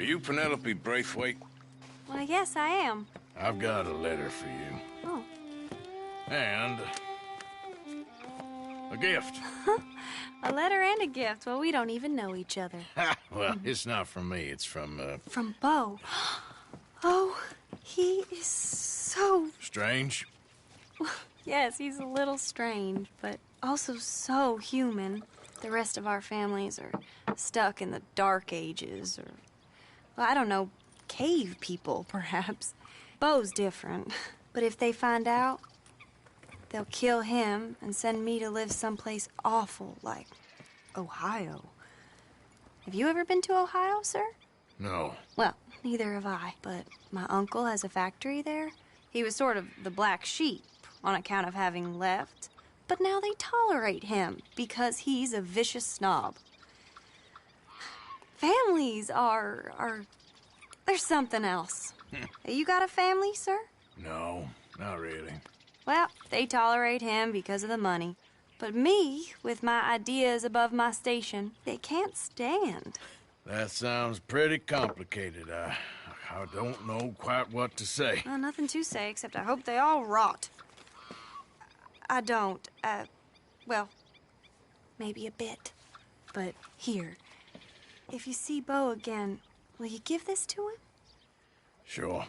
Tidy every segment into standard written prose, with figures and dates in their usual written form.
you Penelope Braithwaite? Well, yes, I am. I've got a letter for you. Oh. And a gift. A letter and a gift. Well, we don't even know each other. Well, it's not from me. It's from, From Bo. Oh, he is so... Strange? Yes, he's a little strange, but also so human. The rest of our families are stuck in the Dark Ages, or... Well, I don't know, cave people, perhaps. Bo's different. But if they find out, they'll kill him and send me to live someplace awful like Ohio. Have you ever been to Ohio, sir? No. Well, neither have I, but my uncle has a factory there. He was sort of the black sheep on account of having left, but now they tolerate him because he's a vicious snob. Families are there's something else. You got a family, sir? No, not really. Well, they tolerate him because of the money. But me, with my ideas above my station, they can't stand. That sounds pretty complicated. I don't know quite what to say. Well, nothing to say, except I hope they all rot. I don't, well, maybe a bit. But here, if you see Bo again, will you give this to him? Sure.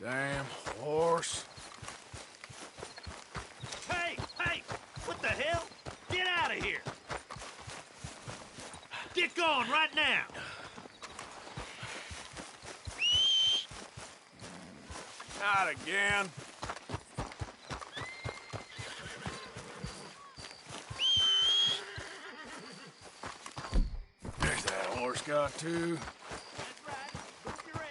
Damn horse. Hey! Hey! What the hell? Get out of here! Get going right now! Not again. There's that horse got too. That's right. Move your ass.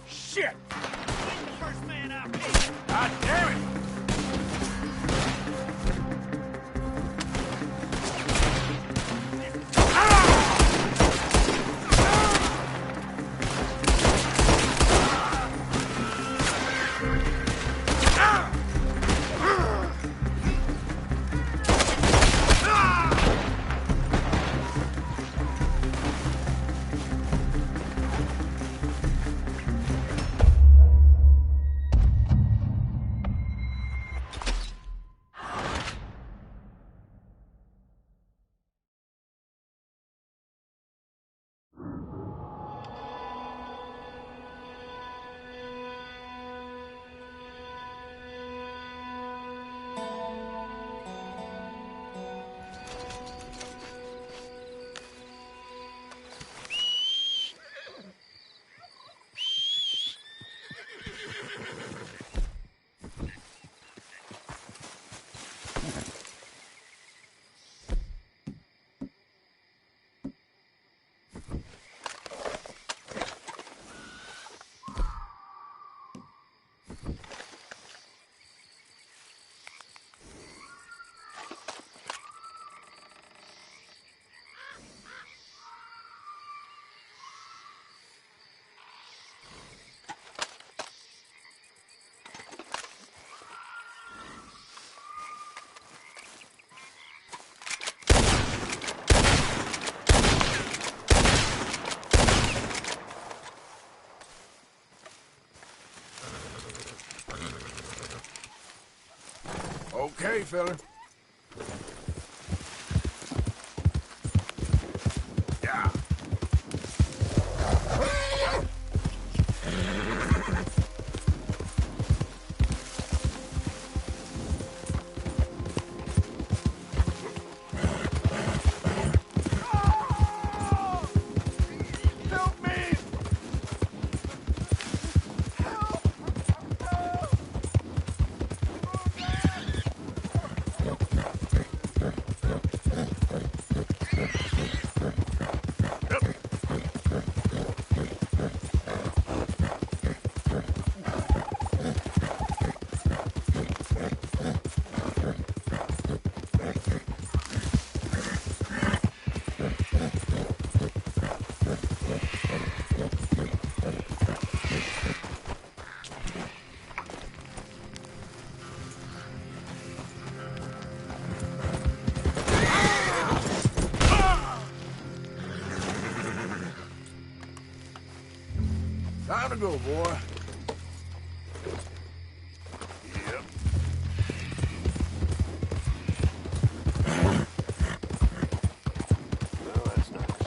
Shit! First man out here. God damn it! Okay, fella. Yeah. Help me! Time to go, boy. Yep. Well, that's nice.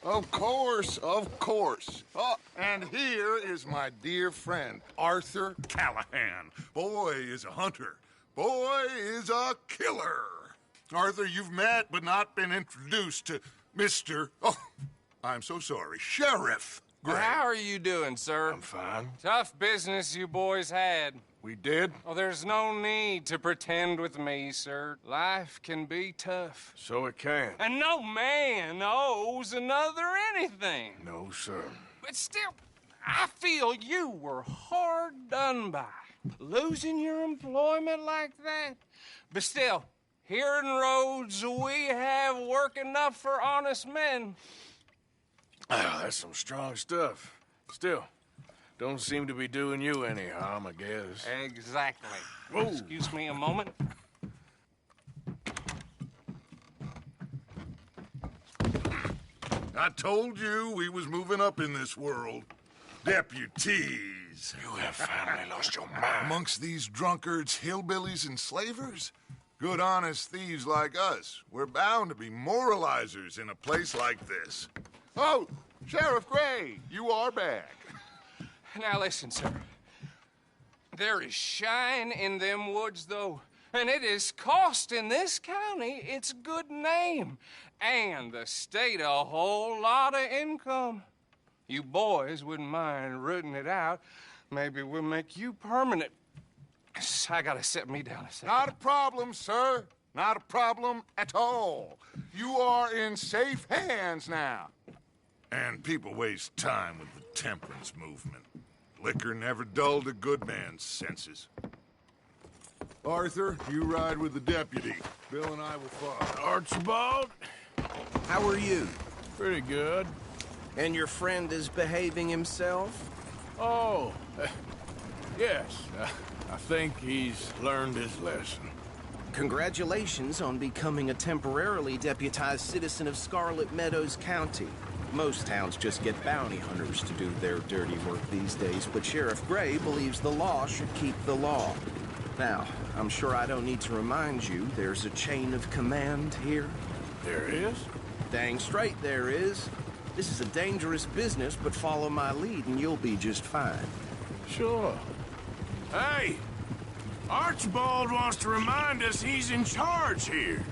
Of course, of course. Oh, and here is my dear friend, Arthur Callahan. Boy is a hunter. Boy is a killer. Arthur, you've met but not been introduced to Mr. Oh, I'm so sorry, Sheriff Gray. How are you doing, sir? I'm fine. Tough business you boys had. We did? Oh, there's no need to pretend with me, sir. Life can be tough. So it can. And no man owes another anything. No, sir. But still, I feel you were hard done by. Losing your employment like that. But still, here in Rhodes, we have work enough for honest men. Oh, that's some strong stuff. Still, don't seem to be doing you any harm, I guess. Exactly. Whoa. Excuse me a moment. I told you we was moving up in this world. Deputies. You have finally lost your mind. Amongst these drunkards, hillbillies, and slavers? Good honest thieves like us. We're bound to be moralizers in a place like this. Oh, Sheriff Gray, you are back. Now listen, sir. There is shine in them woods, though, and it is costing this county its good name and the state a whole lot of income. You boys wouldn't mind rooting it out. Maybe we'll make you permanent. I gotta set me down a second. Not a problem, sir. Not a problem at all. You are in safe hands now. And people waste time with the temperance movement. Liquor never dulled a good man's senses. Arthur, you ride with the deputy. Bill and I will follow. Archibald? How are you? Pretty good. And your friend is behaving himself? Oh, yes. I think he's learned his lesson. Congratulations on becoming a temporarily deputized citizen of Scarlet Meadows County. Most towns just get bounty hunters to do their dirty work these days, but Sheriff Gray believes the law should keep the law. Now, I'm sure I don't need to remind you there's a chain of command here. There is? Dang straight there is. This is a dangerous business, but follow my lead and you'll be just fine. Sure. Hey! Archibald wants to remind us he's in charge here.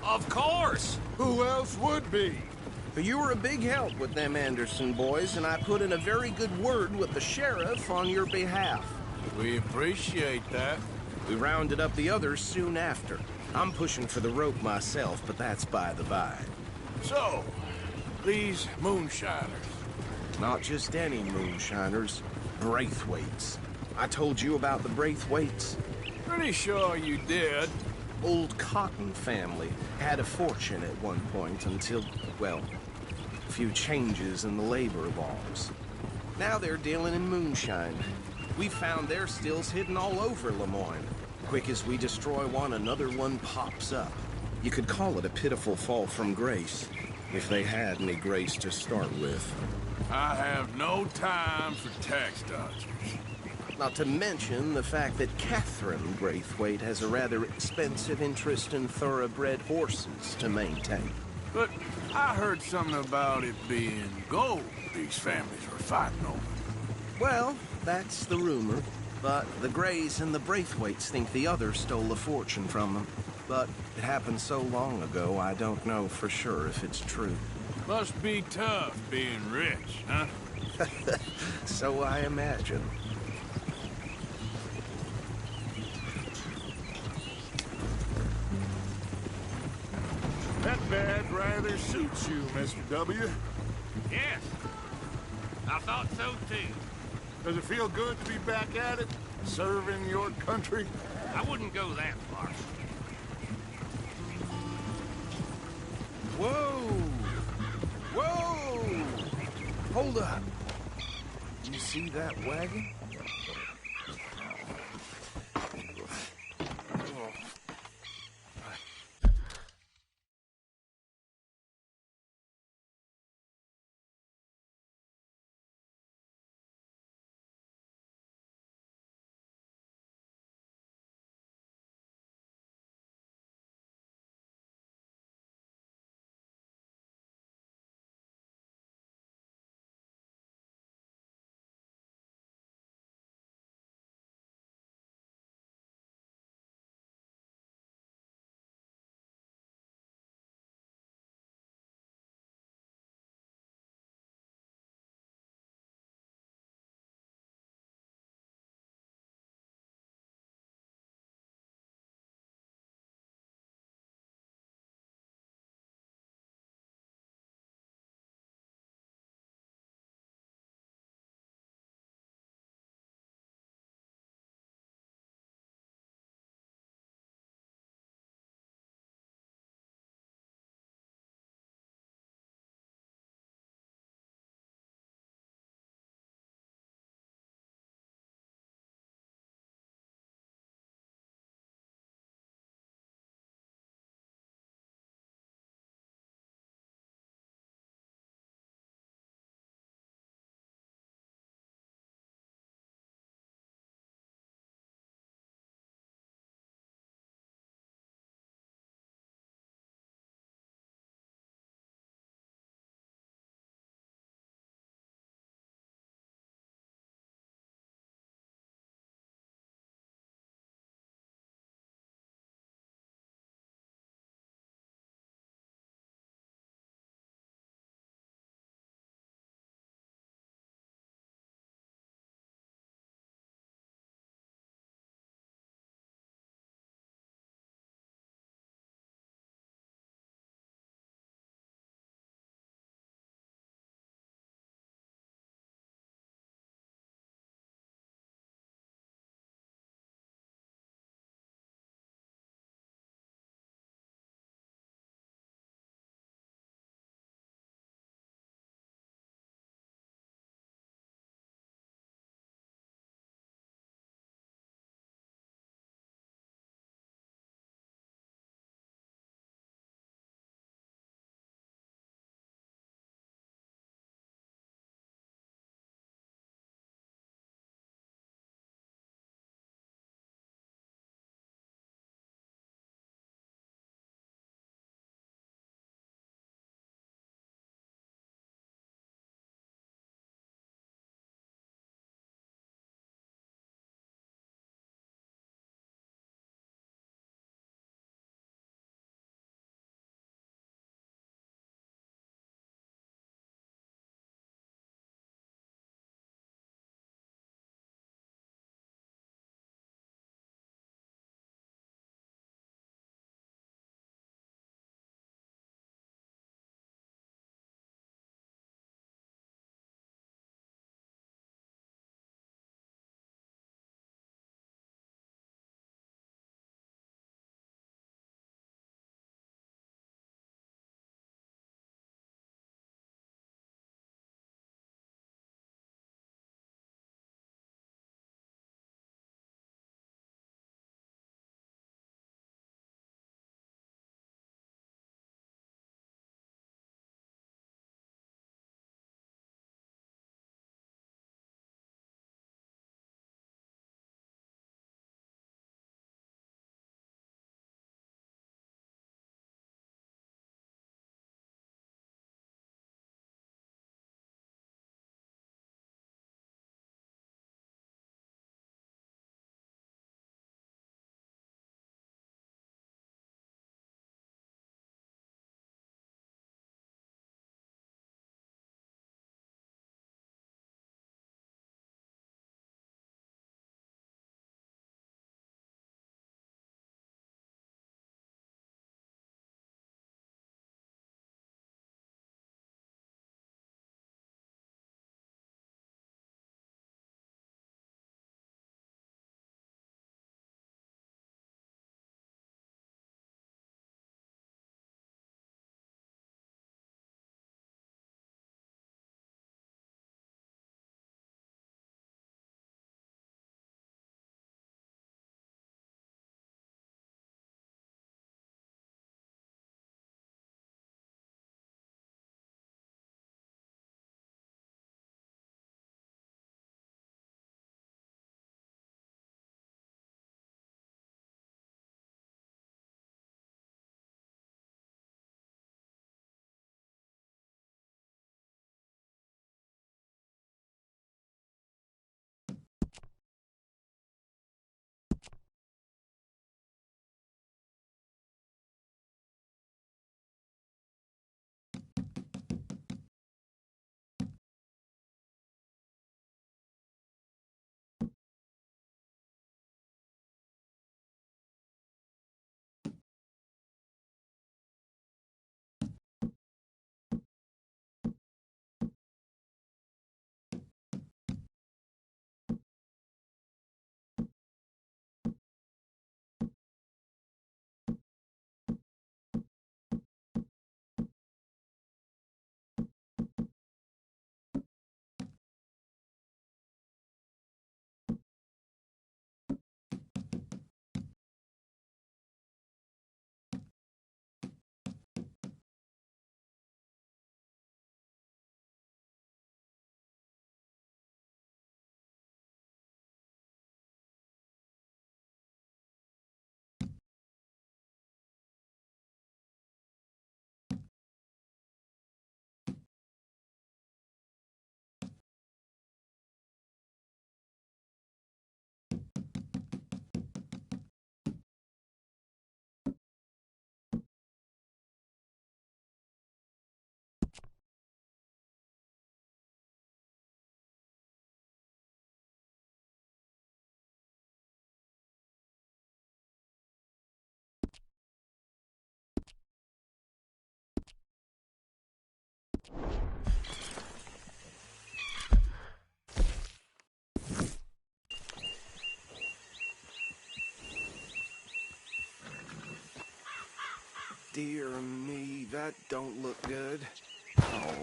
Of course! Who else would be? You were a big help with them Anderson boys, and I put in a very good word with the sheriff on your behalf. We appreciate that. We rounded up the others soon after. I'm pushing for the rope myself, but that's by the by. So, these moonshiners. Not just any moonshiners, Braithwaites. I told you about the Braithwaites. Pretty sure you did. Old Cotton family had a fortune at one point until, well, a few changes in the labor laws. Now they're dealing in moonshine. We found their stills hidden all over Lemoyne. Quick as we destroy one, another one pops up. You could call it a pitiful fall from grace, if they had any grace to start with. I have no time for tax dodgers. Not to mention the fact that Catherine Braithwaite has a rather expensive interest in thoroughbred horses to maintain. But I heard something about it being gold these families were fighting over. Well, that's the rumor. But the Grays and the Braithwaites think the others stole a fortune from them. But it happened so long ago, I don't know for sure if it's true. Must be tough being rich, huh? So I imagine. That badge rather suits you, Mr. W. Yes. I thought so, too. Does it feel good to be back at it? Serving your country? I wouldn't go that far. Whoa! Whoa! Hold up. You see that wagon? dear me, that don't look good. Oh.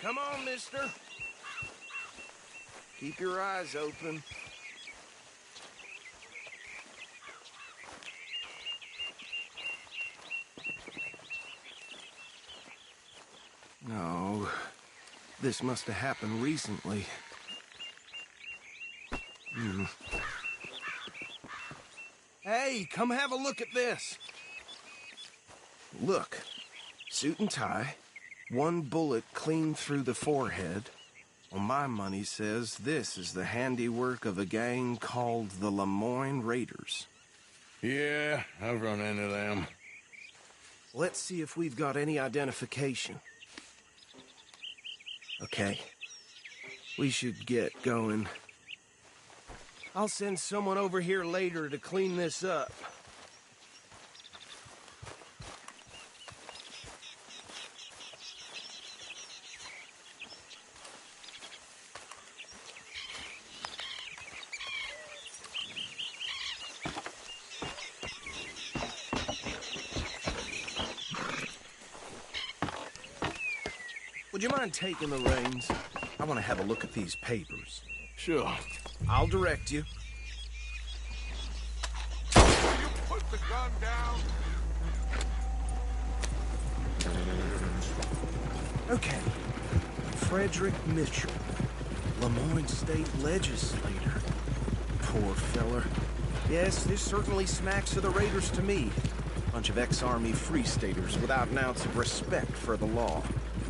Come on, mister. Keep your eyes open. No, this must have happened recently. Hey, come have a look at this. Look, suit and tie, one bullet clean through the forehead. Well, my money says this is the handiwork of a gang called the Lemoyne Raiders. Yeah, I've run into them. Let's see if we've got any identification. Okay. We should get going. I'll send someone over here later to clean this up. Would you mind taking the reins? I want to have a look at these papers. Sure. I'll direct you. Will you put the gun down? Okay. Frederick Mitchell, Lemoyne State Legislator. Poor feller. Yes, this certainly smacks of the Raiders to me. Bunch of ex-Army Free Staters without an ounce of respect for the law.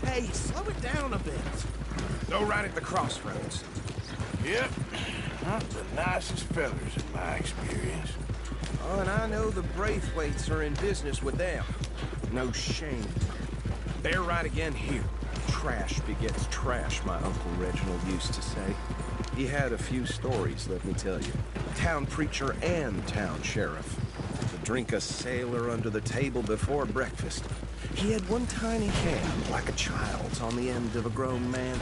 Hey, slow it down a bit. Go right at the crossroads. Yep. Not the nicest fellers in my experience. Oh, and I know the Braithwaites are in business with them. No shame. They're right again here. Trash begets trash, my Uncle Reginald used to say. He had a few stories, let me tell you. Town preacher and town sheriff. To drink a sailor under the table before breakfast. He had one tiny hand, like a child's, on the end of a grown man.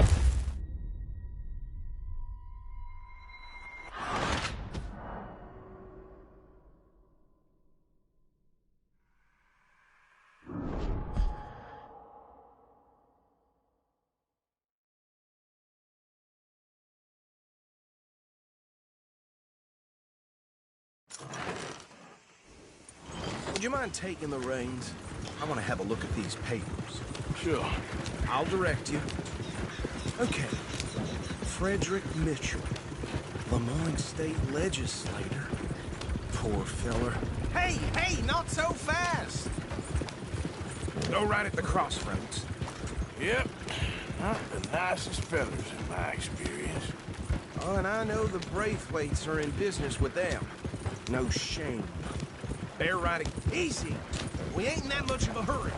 Would you mind taking the reins? I want to have a look at these papers. Sure. I'll direct you. Okay. Frederick Mitchell, Lemoyne State Legislator. Poor feller. Hey, not so fast! Go right at the crossroads. Yep. Not the nicest fellers in my experience. Oh, and I know the Braithwaites are in business with them. No shame. They're right easy. We ain't in that much of a hurry.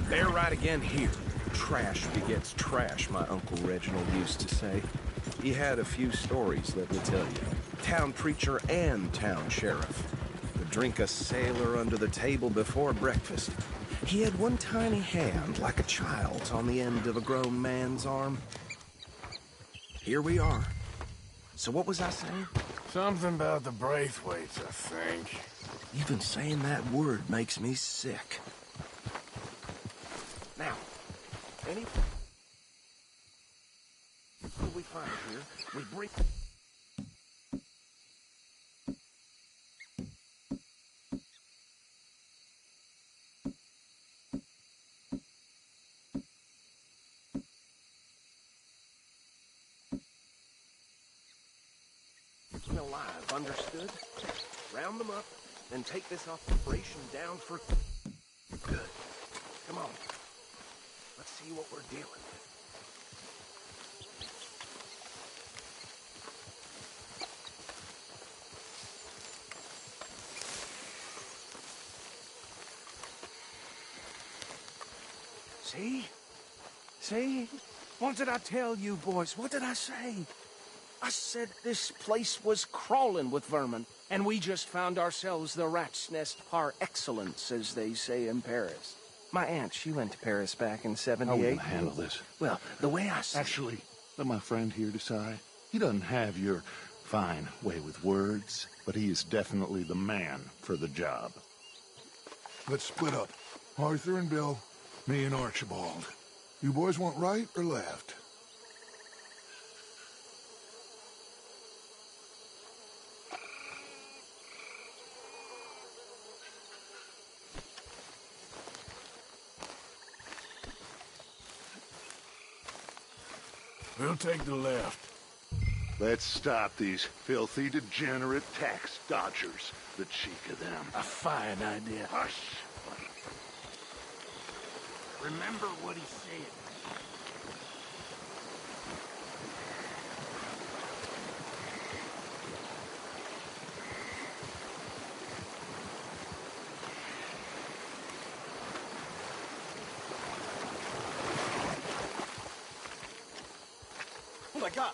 They're right again here. Trash begets trash, my Uncle Reginald used to say. He had a few stories, let me tell you. Town preacher and town sheriff. Would drink a sailor under the table before breakfast. He had one tiny hand, like a child's, on the end of a grown man's arm. Here we are. So what was I saying? Something about the Braithwaites, I think. Even saying that word makes me sick. Now, what we find here, we bring... alive, understood? Round them up, then take this operation down for... Good. Come on. Let's see what we're dealing with. See? See? What did I tell you, boys? What did I say? I said this place was crawling with vermin, and we just found ourselves the rat's nest par excellence, as they say in Paris. My aunt, she went to Paris back in '78. How are we gonna handle this? Well, the way I see Actually, let my friend here decide. He doesn't have your fine way with words, but he is definitely the man for the job. Let's split up. Arthur and Bill, me and Archibald. You boys want right or left? We'll take the left. Let's stop these filthy, degenerate tax dodgers. The cheek of them. A fine idea. Hush! Remember what he said. Oh my God!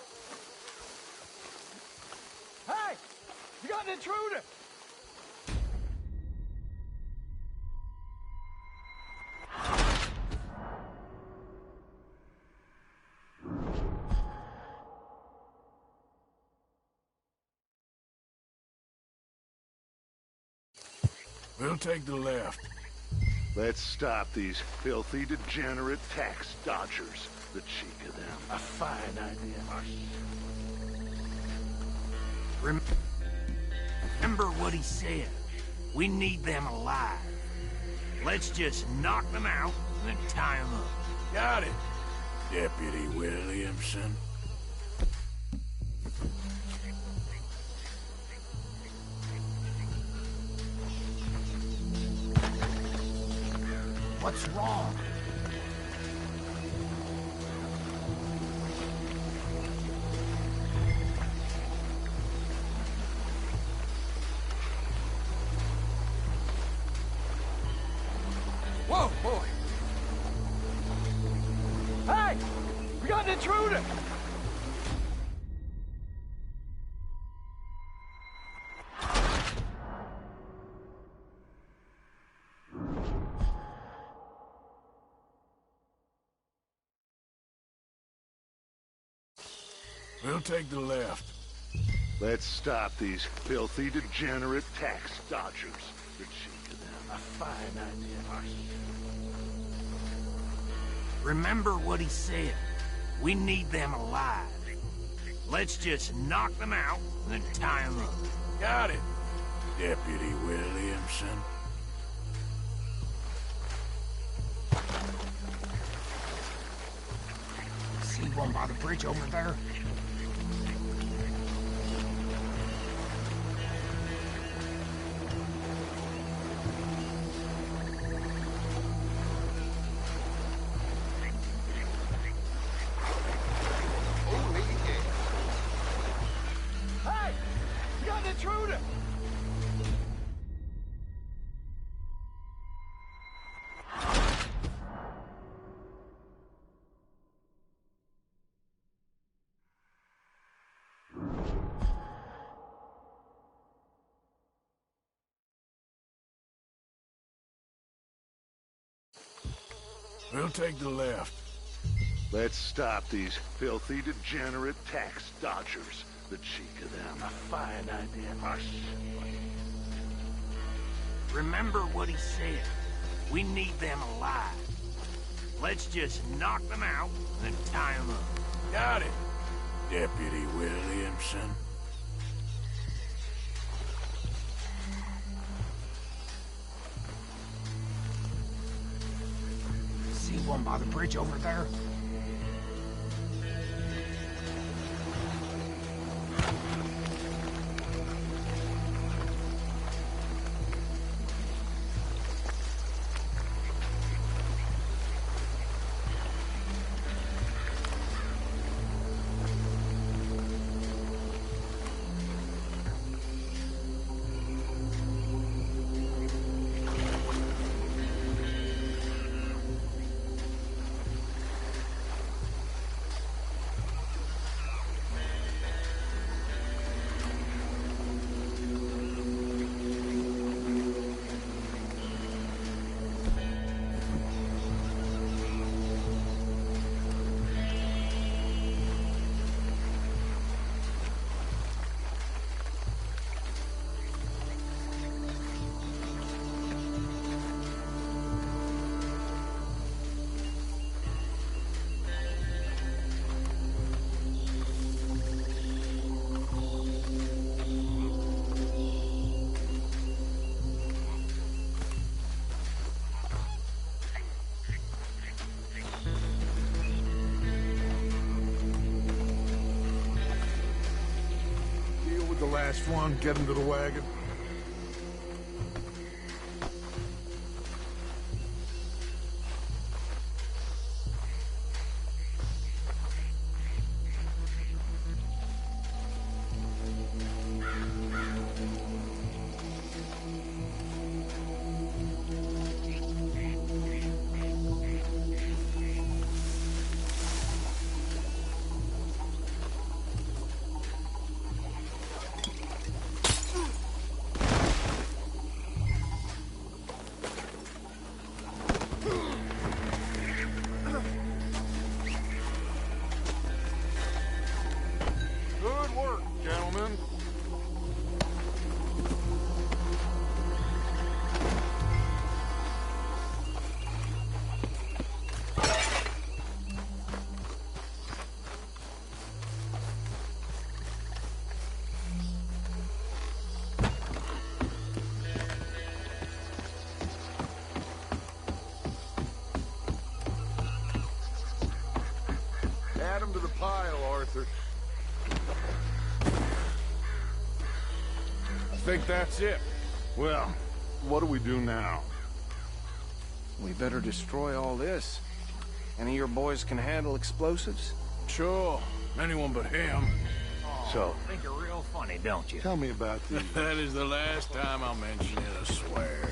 Hey! You got an intruder! We'll take the left. Let's stop these filthy, degenerate tax dodgers. The cheek of them. A fine idea. Remember what he said. We need them alive. Let's just knock them out and then tie them up. Got it, Deputy Williamson. What's wrong? Whoa, boy! Hey! We got an intruder! We'll take the left. Let's stop these filthy, degenerate tax dodgers. The cheek of them. A fine idea. Remember what he said. We need them alive. Let's just knock them out and then tie them up. Got it, Deputy Williamson. See one by the bridge over there? Hey! We got an intruder! We'll take the left. Let's stop these filthy, degenerate tax dodgers. The cheek of them. A fine idea. Hush! Remember what he said. We need them alive. Let's just knock them out and then tie them up. Got it, Deputy Williamson. See one by the bridge over there? the last one. Get him to the wagon. Good work, gentlemen. Add him to the pile, Arthur. I think that's it. Well, what do we do now? We better destroy all this. Any of your boys can handle explosives? Sure. Anyone but him. So, Think you're real funny, don't you? tell me about the... That is the last time I'll mention it, I swear.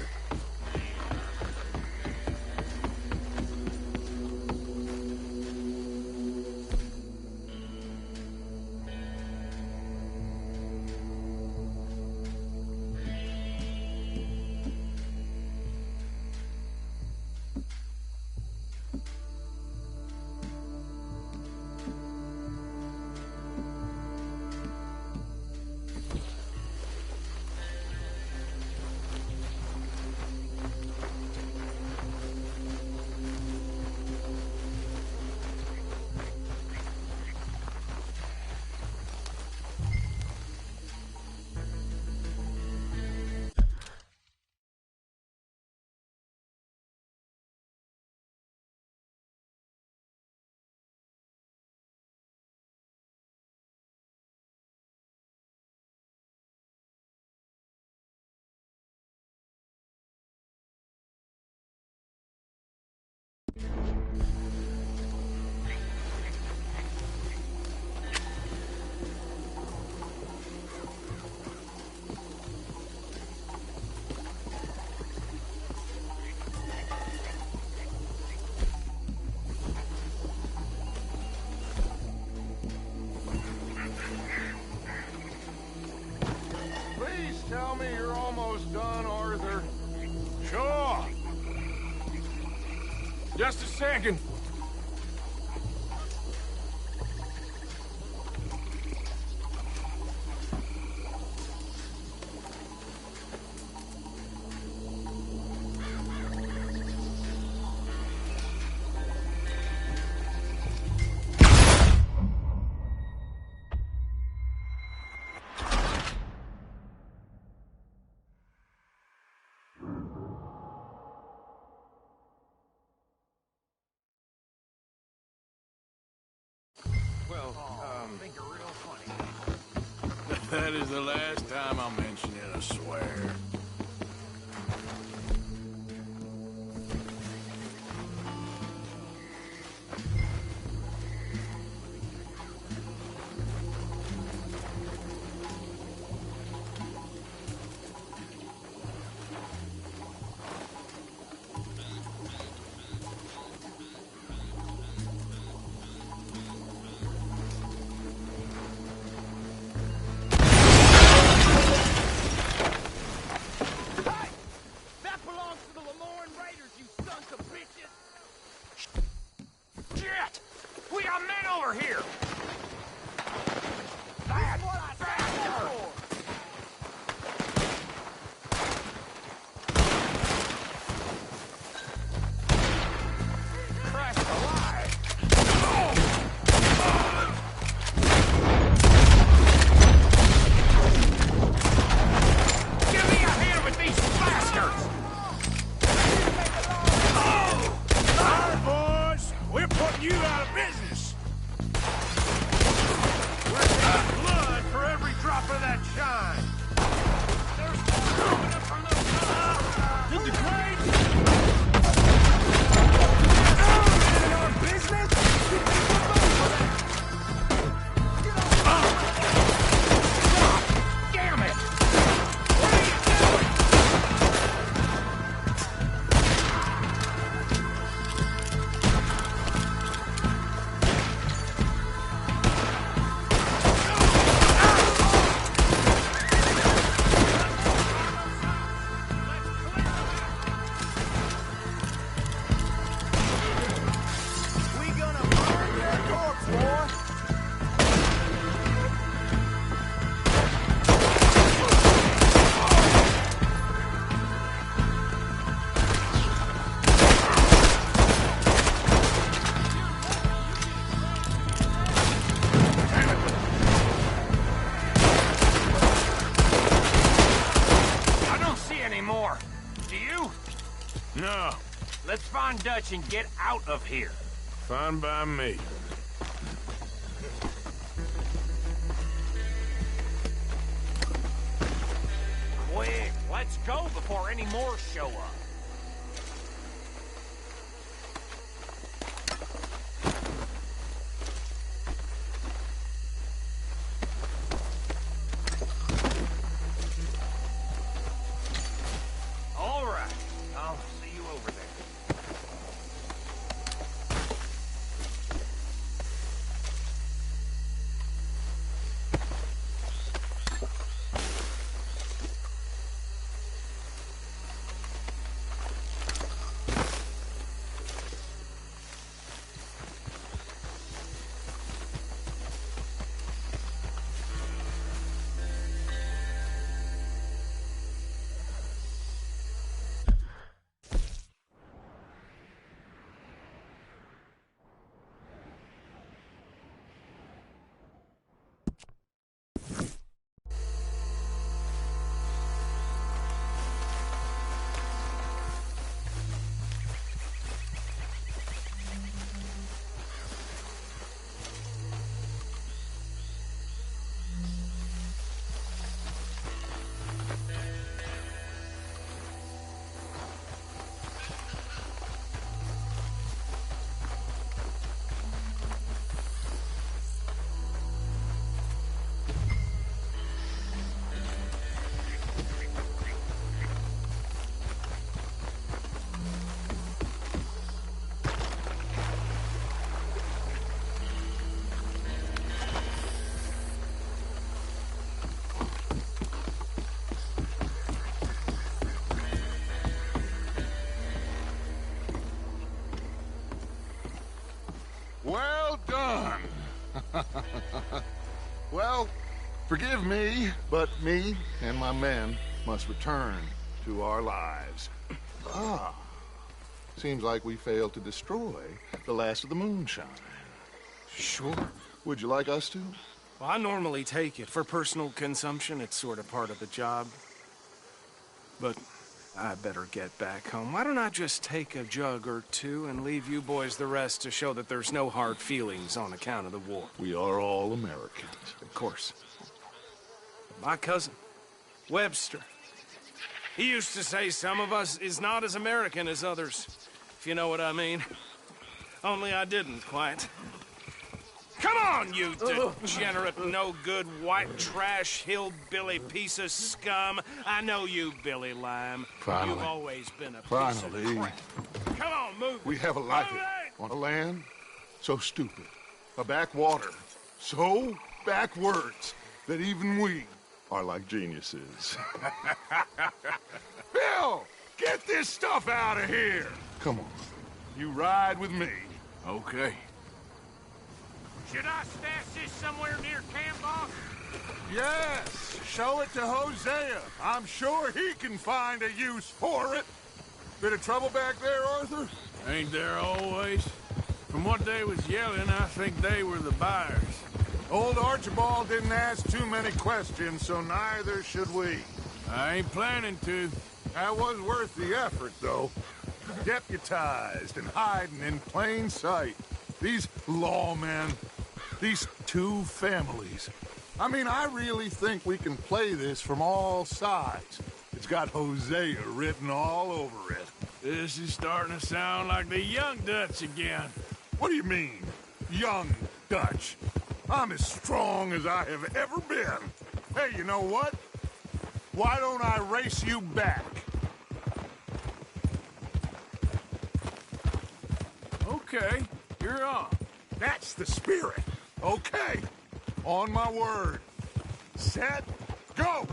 Please tell me you're almost done, Arthur. Sure. Just a second. Well, Think you're real funny. That is the last time I'll mention it, I swear. No, Let's find Dutch and get out of here. fine by me. Quick, let's go before any more show up. All right, I'll see you over there. Well done. Well, forgive me, but me and my men must return to our lives. Ah, seems like we failed to destroy the last of the moonshine. Sure. Would you like us to? Well, I normally take it. For personal consumption, it's sort of part of the job. But I better get back home. Why don't I just take a jug or two and leave you boys the rest to show that there's no hard feelings on account of the war? We are all Americans. Of course. My cousin, Webster, he used to say some of us is not as American as others, if you know what I mean. Only I didn't quite. Come on, you degenerate, no-good, white trash, hillbilly piece of scum. I know you, Billy Lime. Finally. You've always been a piece Finally. of crap. Come on, move. We have a life Move it! on a land so stupid, a backwater so backwards that even we are like geniuses. Bill, get this stuff out of here. Come on, you ride with me. Okay. Should I stash this somewhere near camp, boss? Yes, show it to Hosea. I'm sure he can find a use for it. Bit of trouble back there, Arthur? Ain't there always? From what they was yelling, I think they were the buyers. Old Archibald didn't ask too many questions, so neither should we. I ain't planning to. That was worth the effort, though. Deputized and hiding in plain sight. These lawmen, these two families. I mean, I really think we can play this from all sides. It's got Hosea written all over it. This is starting to sound like the young Dutch again. What do you mean, young Dutch? I'm as strong as I have ever been. Hey, you know what? Why don't I race you back? Okay, you're on. That's the spirit. Okay. On my word. Set, go!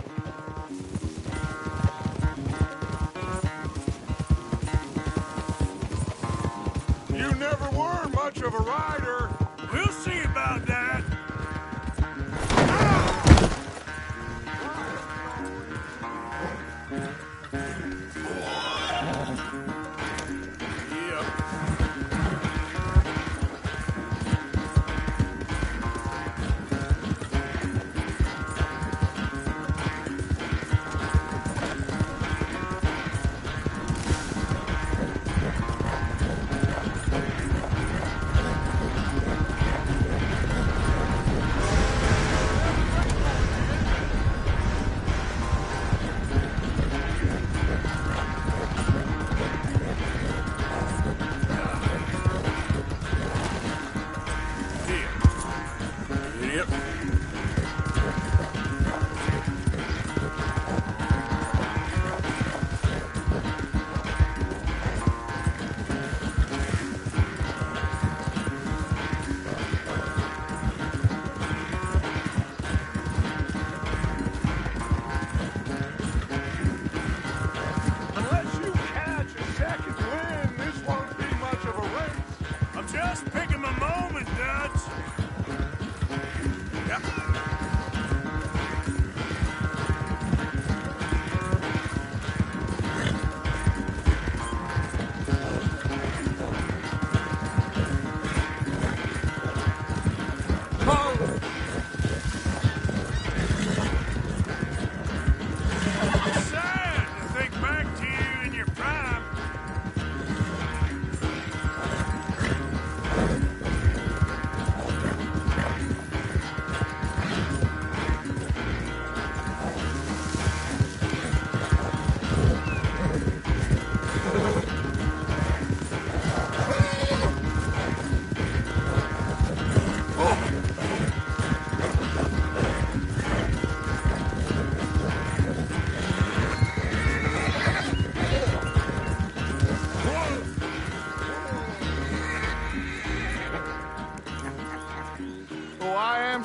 You never were much of a rider. We'll see about that.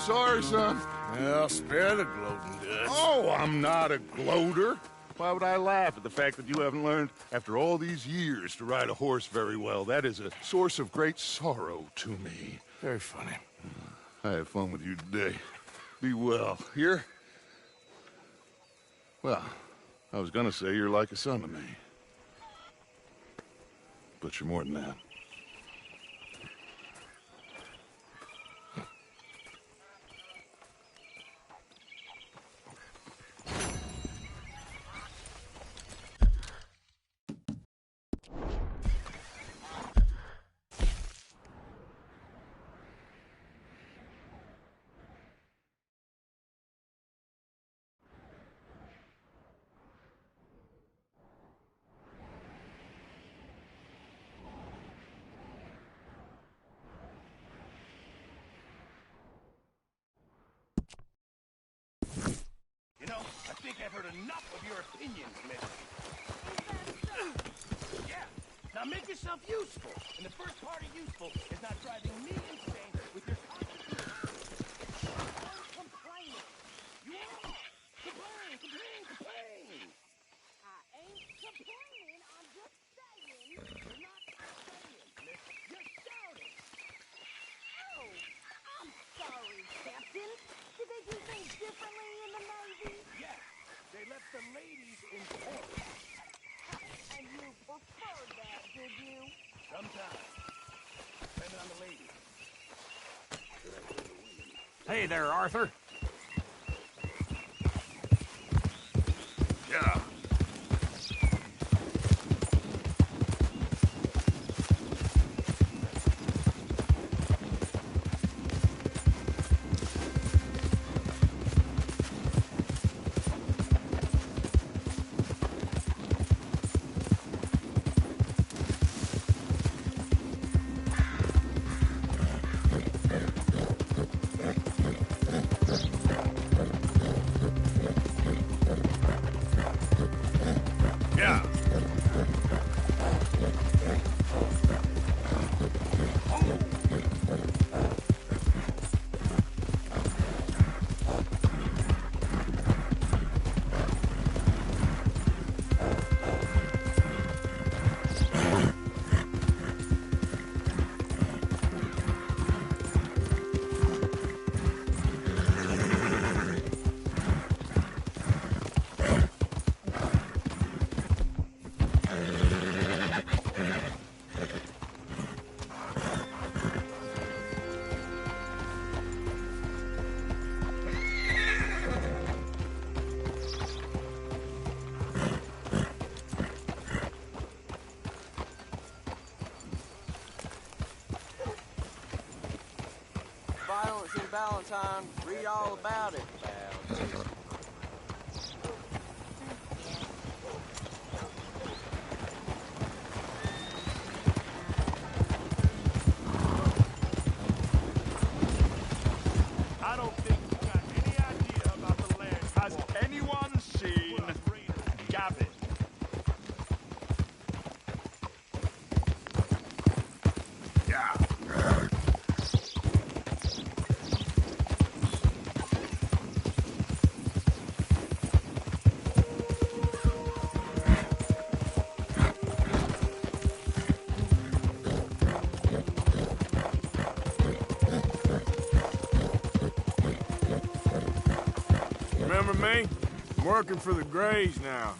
sorry, son. Well, spare the gloating guts. Oh, I'm not a gloater. Why would I laugh at the fact that you haven't learned, after all these years, to ride a horse very well? That is a source of great sorrow to me. Very funny. I had fun with you today. Be well. Here? Well, I was gonna say you're like a son to me. But you're more than that. You know, I think I've heard enough of your opinions, mister. Yeah. Now make yourself useful. And the first part of useful is not driving me insane with your constitution. I'm complaining. You are. Complain, complain, complain. I ain't complaining, I'm just saying. You're not saying, miss. You're shouting. Oh, I'm sorry, Captain. Did they do things differently in the Navy? Yes. They left the ladies in port. And you preferred that, did you? Sometimes. Depending on the lady. Hey there, Arthur. Yeah. Violence in Valentine. Read all about it, pal. I don't think you got any idea about the land. Has anyone seen Gavin? Yeah. Remember me? I'm working for the Grays now.